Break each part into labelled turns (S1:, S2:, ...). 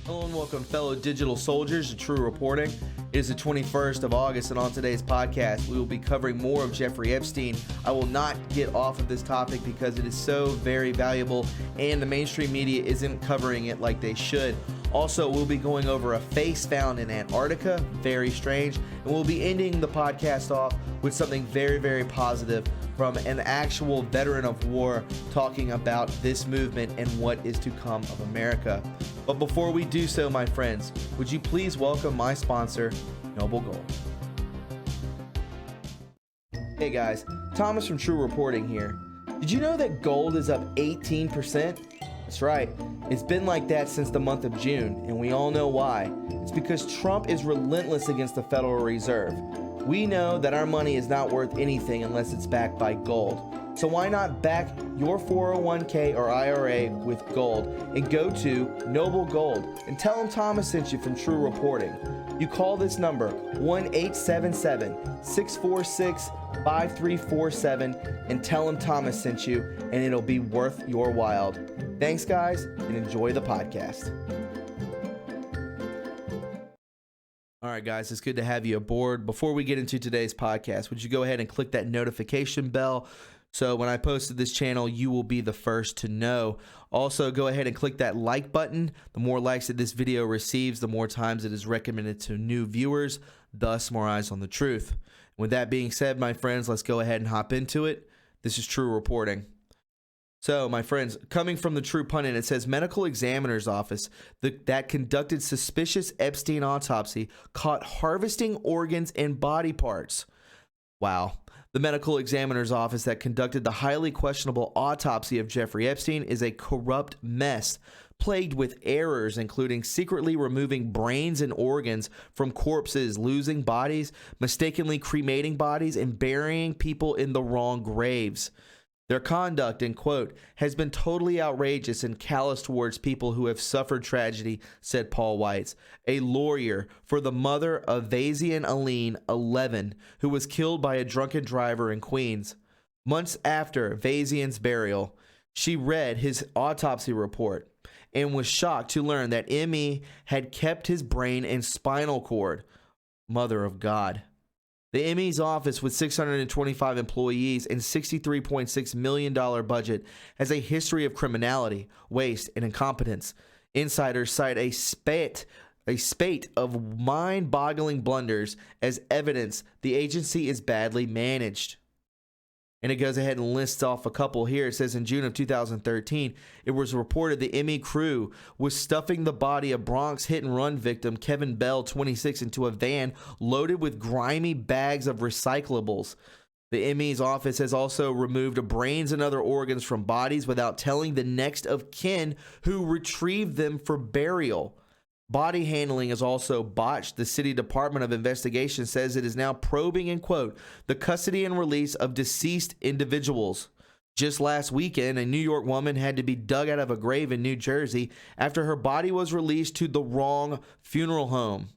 S1: Hello and welcome, fellow digital soldiers, to True Reporting. It is the 21st of August, and on today's podcast, we will be covering more of Jeffrey Epstein. I will not get off of this topic because it is so very valuable, and the mainstream media isn't covering it like they should. Also, we'll be going over a face found in Antarctica, very strange, and we'll be ending the podcast off with something very, very positive from an actual veteran of war talking about this movement and what is to come of America. But before we do so, my friends, would you please welcome my sponsor, Noble Gold. Hey guys, Thomas from True Reporting here. Did you know that gold is up 18%? That's right. It's been like that since the month of June, and we all know why. It's because Trump is relentless against the Federal Reserve. We know that our money is not worth anything unless it's backed by gold. So why not back your 401k or IRA with gold and go to Noble Gold and tell them Thomas sent you from True Reporting. You call this number 1-877-646-5347 and tell them Thomas sent you, and it'll be worth your while. Thanks guys, and enjoy the podcast. All right, guys, it's good to have you aboard. Before we get into today's podcast, would you go ahead and click that notification bell so when I post to this channel, you will be the first to know. Also, go ahead and click that like button. The more likes that this video receives, the more times it is recommended to new viewers, thus more eyes on the truth. With that being said, my friends, let's go ahead and hop into it. This is True Reporting. So, my friends, coming from the True Pundit, it says medical examiner's office that conducted suspicious Epstein autopsy caught harvesting organs and body parts. Wow. The medical examiner's office that conducted the highly questionable autopsy of Jeffrey Epstein is a corrupt mess, plagued with errors, including secretly removing brains and organs from corpses, losing bodies, mistakenly cremating bodies, and burying people in the wrong graves. Their conduct, in quote, has been totally outrageous and callous towards people who have suffered tragedy, said Paul Weitz, a lawyer for the mother of Vasian Aline, 11, who was killed by a drunken driver in Queens. Months after Vasian's burial, she read his autopsy report and was shocked to learn that M.E. had kept his brain and spinal cord. Mother of God. The M.E.'s office, with 625 employees and $63.6 million budget, has a history of criminality, waste, and incompetence. Insiders cite a spate of mind-boggling blunders as evidence the agency is badly managed. And it goes ahead and lists off a couple here. It says in June of 2013, it was reported the M.E. crew was stuffing the body of Bronx hit-and-run victim Kevin Bell, 26, into a van loaded with grimy bags of recyclables. The M.E.'s office has also removed brains and other organs from bodies without telling the next of kin who retrieved them for burial. Body handling is also botched. The City Department of Investigation says it is now probing, in quote, the custody and release of deceased individuals. Just last weekend, a New York woman had to be dug out of a grave in New Jersey after her body was released to the wrong funeral home.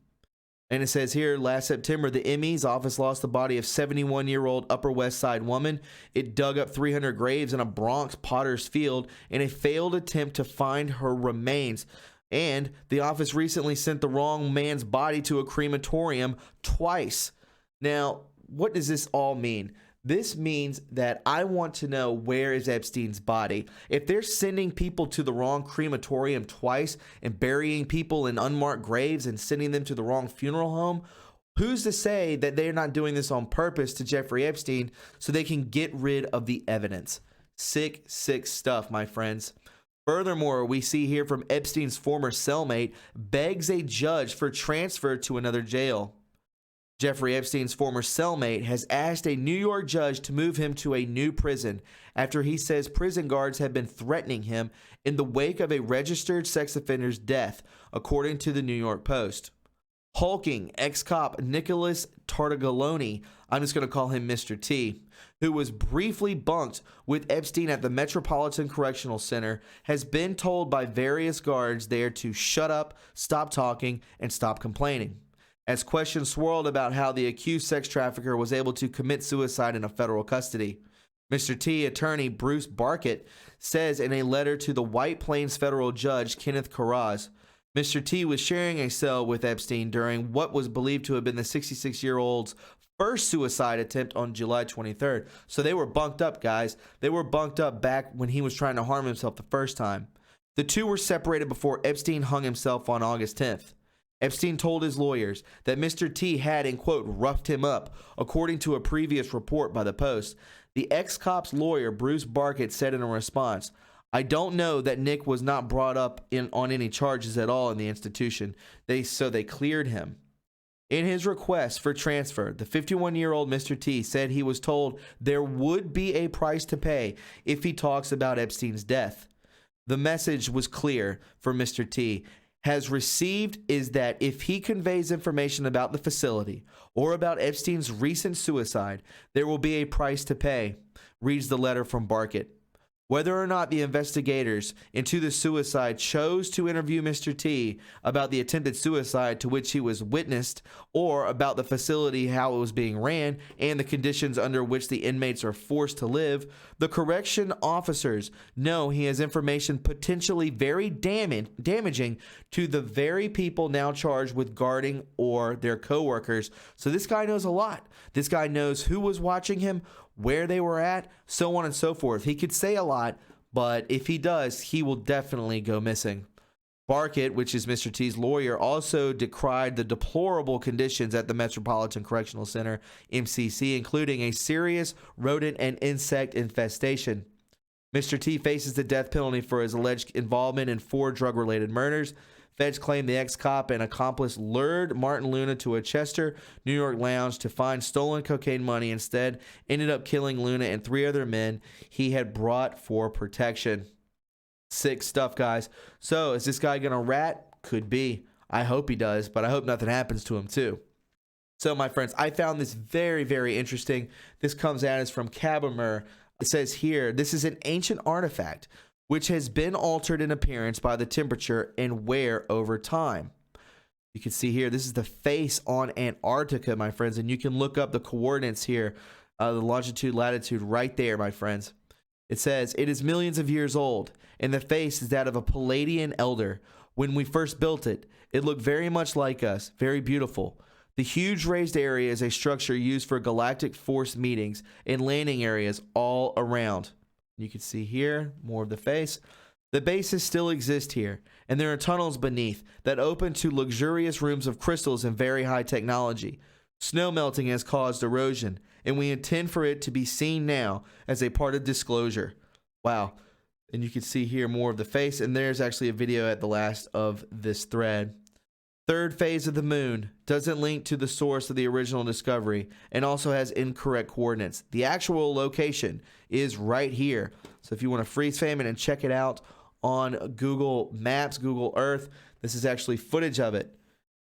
S1: And it says here, last September, the M.E.'s office lost the body of 71-year-old Upper West Side woman. It dug up 300 graves in a Bronx potter's field in a failed attempt to find her remains. And the office recently sent the wrong man's body to a crematorium twice. Now, what does this all mean? This means that I want to know, where is Epstein's body? If they're sending people to the wrong crematorium twice and burying people in unmarked graves and sending them to the wrong funeral home, who's to say that they're not doing this on purpose to Jeffrey Epstein so they can get rid of the evidence? Sick, sick stuff, my friends. Furthermore, we see here from Epstein's former cellmate begs a judge for transfer to another jail. Jeffrey Epstein's former cellmate has asked a New York judge to move him to a new prison after he says prison guards have been threatening him in the wake of a registered sex offender's death, according to the New York Post. Hulking ex-cop Nicholas Tartaglione, I'm just going to call him Mr. T, who was briefly bunked with Epstein at the Metropolitan Correctional Center, has been told by various guards there to shut up, stop talking, and stop complaining. As questions swirled about how the accused sex trafficker was able to commit suicide in a federal custody. Mr. T attorney Bruce Barkett says in a letter to the White Plains federal judge Kenneth Carraz, Mr. T was sharing a cell with Epstein during what was believed to have been the 66-year-old's first suicide attempt on July 23rd. So they were bunked up, guys. They were bunked up back when he was trying to harm himself the first time. The two were separated before Epstein hung himself on August 10th. Epstein told his lawyers that Mr. T had, in quote, roughed him up, according to a previous report by the Post. The ex-cop's lawyer, Bruce Barkett, said in a response, "I don't know that Nick was not brought up on any charges at all in the institution, so they cleared him." In his request for transfer, the 51-year-old Mr. T said he was told there would be a price to pay if he talks about Epstein's death. The message was clear for Mr. T has received is that if he conveys information about the facility or about Epstein's recent suicide, there will be a price to pay, reads the letter from Barkett. Whether or not the investigators into the suicide chose to interview Mr. T about the attempted suicide to which he was witnessed, or about the facility, how it was being ran, and the conditions under which the inmates are forced to live, the correction officers know he has information potentially very damaging to the very people now charged with guarding or their co-workers. So this guy knows a lot. This guy knows who was watching him, where they were at, so on and so forth. He could say a lot, but if he does, he will definitely go missing. Barkett, which is Mr. T's lawyer, also decried the deplorable conditions at the Metropolitan Correctional Center, MCC, including a serious rodent and insect infestation. Mr. T faces the death penalty for his alleged involvement in 4 drug-related murders. Feds claim the ex-cop and accomplice lured Martin Luna to a Chester, New York lounge to find stolen cocaine money. Instead, ended up killing Luna and 3 other men he had brought for protection. Sick stuff, guys. So, is this guy gonna rat? Could be. I hope he does, but I hope nothing happens to him too. So, my friends, I found this very, very interesting. This comes at us from Cabomer. It says here, this is an ancient artifact which has been altered in appearance by the temperature and wear over time. You can see here, this is the face on Antarctica, my friends, and you can look up the coordinates here, the longitude, latitude right there, my friends. It says, it is millions of years old, and the face is that of a Palladian elder. When we first built it, it looked very much like us, very beautiful. The huge raised area is a structure used for galactic force meetings and landing areas all around. You can see here more of the face. The bases still exist here, and there are tunnels beneath that open to luxurious rooms of crystals and very high technology. Snow melting has caused erosion, and we intend for it to be seen now as a part of disclosure. Wow. And you can see here more of the face, and there's actually a video at the last of this thread. Third phase of the moon doesn't link to the source of the original discovery and also has incorrect coordinates. The actual location is right here. So if you want to freeze frame it and check it out on Google Maps, Google Earth, this is actually footage of it.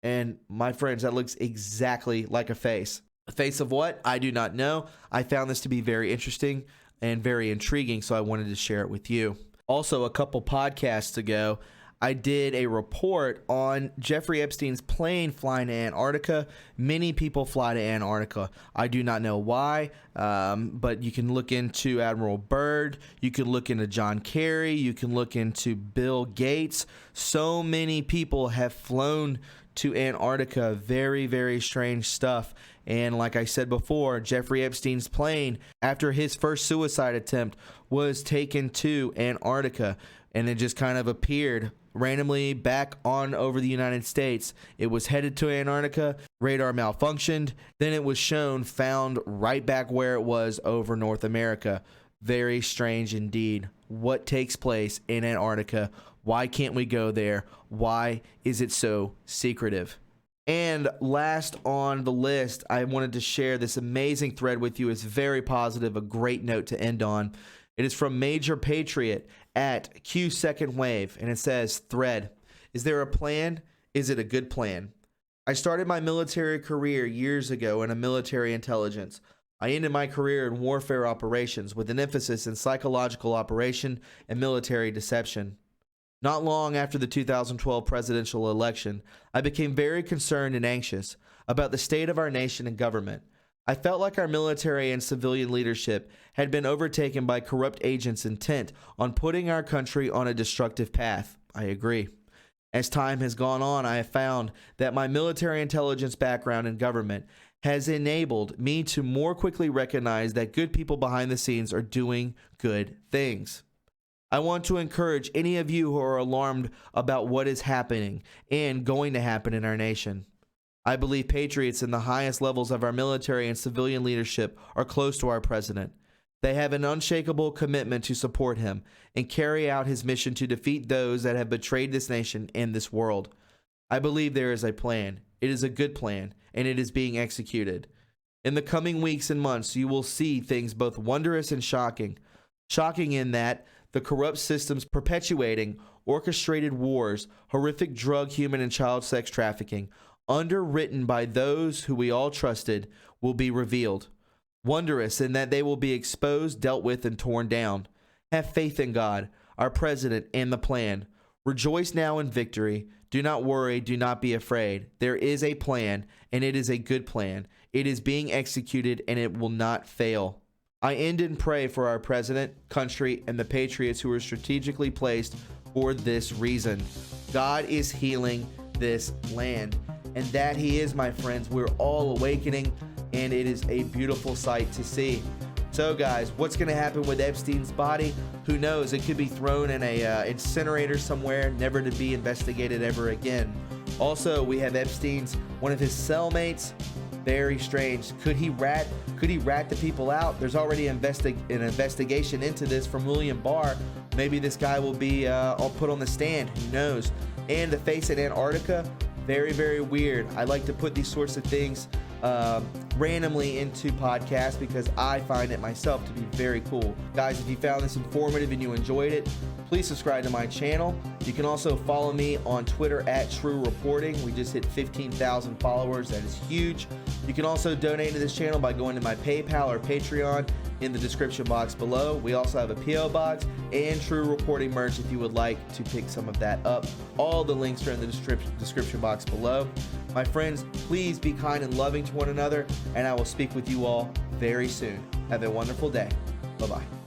S1: And my friends, that looks exactly like a face. A face of what? I do not know. I found this to be very interesting and very intriguing, so I wanted to share it with you. Also, a couple podcasts ago, I did a report on Jeffrey Epstein's plane flying to Antarctica. Many people fly to Antarctica. I do not know why, but you can look into Admiral Byrd. You can look into John Kerry. You can look into Bill Gates. So many people have flown to Antarctica. Very, very strange stuff. And like I said before, Jeffrey Epstein's plane, after his first suicide attempt, was taken to Antarctica, and it just kind of appeared randomly back on over the United States. It was headed to Antarctica, radar malfunctioned, then it was found right back where it was over North America. Very strange indeed. What takes place in Antarctica? Why can't we go there? Why is it so secretive? And last on the list, I wanted to share this amazing thread with you. It's very positive, a great note to end on. It is from Major Patriot at Q Second Wave, and it says, thread, is there a plan? Is it a good plan? I started my military career years ago in a military intelligence. I ended my career in warfare operations with an emphasis in psychological operation and military deception. Not long after the 2012 presidential election, I became very concerned and anxious about the state of our nation and government. I felt like our military and civilian leadership had been overtaken by corrupt agents intent on putting our country on a destructive path. I agree. As time has gone on, I have found that my military intelligence background in government has enabled me to more quickly recognize that good people behind the scenes are doing good things. I want to encourage any of you who are alarmed about what is happening and going to happen in our nation. I believe patriots in the highest levels of our military and civilian leadership are close to our president. They have an unshakable commitment to support him and carry out his mission to defeat those that have betrayed this nation and this world. I believe there is a plan. It is a good plan, and it is being executed. In the coming weeks and months, you will see things both wondrous and shocking. Shocking in that the corrupt systems perpetuating orchestrated wars, horrific drug, human, and child sex trafficking, underwritten by those who we all trusted, will be revealed. Wondrous in that they will be exposed, dealt with, and torn down. Have faith in God, our president, and the plan. Rejoice now in victory. Do not worry. Do not be afraid. There is a plan, and it is a good plan. It is being executed, and it will not fail. I end and pray for our president, country, and the patriots who are strategically placed for this reason. God is healing this land, and that he is, my friends. We're all awakening, and it is a beautiful sight to see. So guys, what's going to happen with Epstein's body? Who knows? It could be thrown in a incinerator somewhere, never to be investigated ever again. Also, we have Epstein's, one of his cellmates. Very strange. Could he rat the people out? There's already an investigation into this from William Barr. Maybe this guy will be all put on the stand. Who knows? And the face in Antarctica, very, very weird. I like to put these sorts of things randomly into podcasts because I find it myself to be very cool. Guys, if you found this informative and you enjoyed it, please subscribe to my channel. You can also follow me on Twitter at TRUreporting. We just hit 15,000 followers. That is huge. You can also donate to this channel by going to my PayPal or Patreon in the description box below. We also have a PO box and TRUreporting merch if you would like to pick some of that up. All the links are in the description box below. My friends, please be kind and loving to one another, and I will speak with you all very soon. Have a wonderful day. Bye-bye.